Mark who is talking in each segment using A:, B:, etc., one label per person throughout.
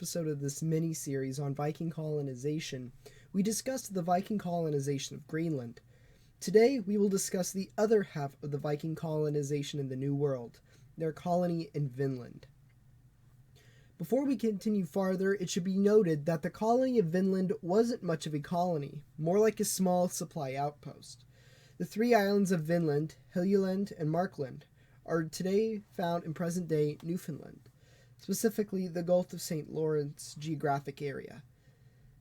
A: episode of this mini-series on Viking colonization, we discussed the Viking colonization of Greenland. Today, we will discuss the other half of the Viking colonization in the New World, their colony in Vinland. Before we continue farther, it should be noted that the colony of Vinland wasn't much of a colony, more like a small supply outpost. The three islands of Vinland, Helgeland, and Markland, are today found in present-day Newfoundland, specifically the Gulf of St. Lawrence geographic area.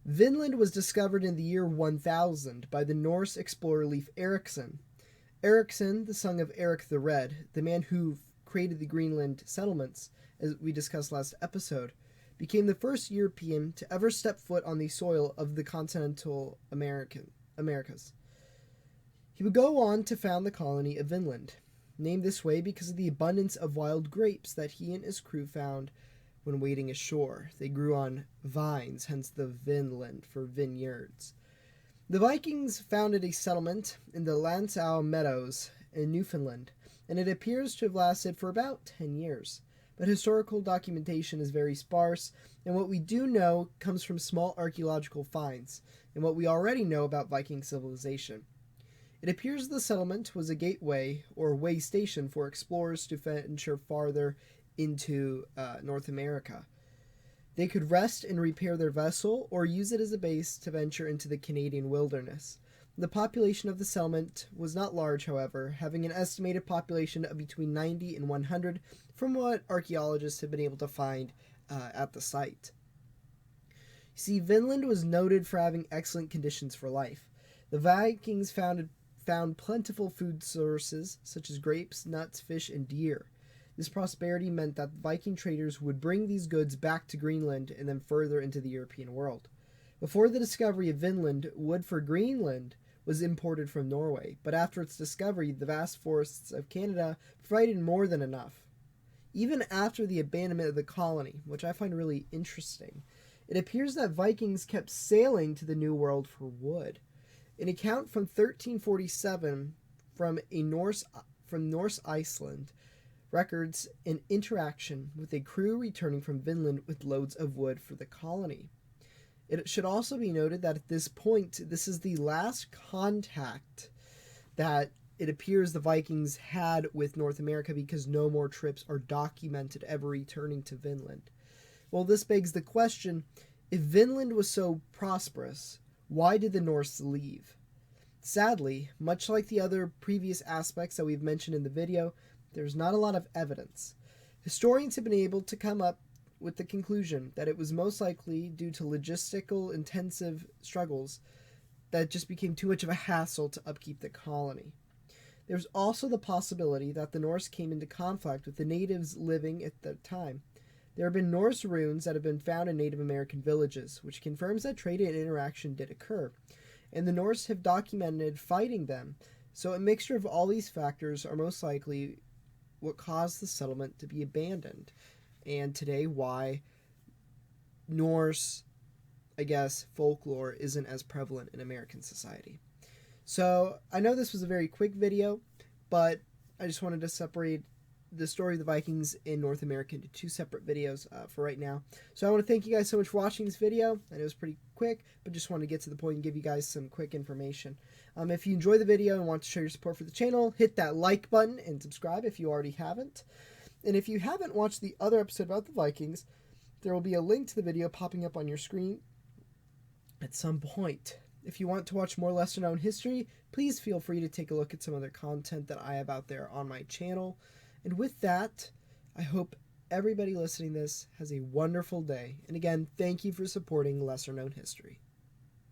A: Vinland was discovered in the year 1000 by the Norse explorer Leif Erikson. Erikson, the son of Eric the Red, the man who created the Greenland settlements, as we discussed last episode, became the first European to ever step foot on the soil of the continental Americas. He would go on to found the colony of Vinland, named this way because of the abundance of wild grapes that he and his crew found when wading ashore. They grew on vines, hence the Vinland for vineyards. The Vikings founded a settlement in the Lansau Meadows in Newfoundland, and it appears to have lasted for about 10 years. But historical documentation is very sparse, and what we do know comes from small archaeological finds, and what we already know about Viking civilization. It appears the settlement was a gateway or way station for explorers to venture farther into North America. They could rest and repair their vessel or use it as a base to venture into the Canadian wilderness. The population of the settlement was not large, however, having an estimated population of between 90 and 100 from what archaeologists have been able to find at the site. You see, Vinland was noted for having excellent conditions for life. The Vikings found plentiful food sources such as grapes, nuts, fish, and deer. This prosperity meant that Viking traders would bring these goods back to Greenland and then further into the European world. Before the discovery of Vinland, wood for Greenland was imported from Norway, but after its discovery, the vast forests of Canada provided more than enough. Even after the abandonment of the colony, which I find really interesting, it appears that Vikings kept sailing to the New World for wood. An account from 1347 from Norse Iceland records an interaction with a crew returning from Vinland with loads of wood for the colony. It should also be noted that at this point, this is the last contact that it appears the Vikings had with North America because no more trips are documented ever returning to Vinland. Well, this begs the question, if Vinland was so prosperous, why did the Norse leave? Sadly, much like the other previous aspects that we've mentioned in the video, there's not a lot of evidence. Historians have been able to come up with the conclusion that it was most likely due to logistical intensive struggles that just became too much of a hassle to upkeep the colony. There's also the possibility that the Norse came into conflict with the natives living at the time. There have been Norse runes that have been found in Native American villages, which confirms that trade and interaction did occur, and the Norse have documented fighting them, so a mixture of all these factors are most likely what caused the settlement to be abandoned, and today why Norse, folklore isn't as prevalent in American society. So, I know this was a very quick video, but I just wanted to separate the story of the Vikings in North America into two separate videos for right now. So I want to thank you guys so much for watching this video. I know it was pretty quick, but just wanted to get to the point and give you guys some quick information. If you enjoy the video and want to show your support for the channel, hit that like button and subscribe if you already haven't. And if you haven't watched the other episode about the Vikings, there will be a link to the video popping up on your screen at some point. If you want to watch more lesser-known history, please feel free to take a look at some other content that I have out there on my channel. And with that, I hope everybody listening to this has a wonderful day. And again, thank you for supporting lesser-known history.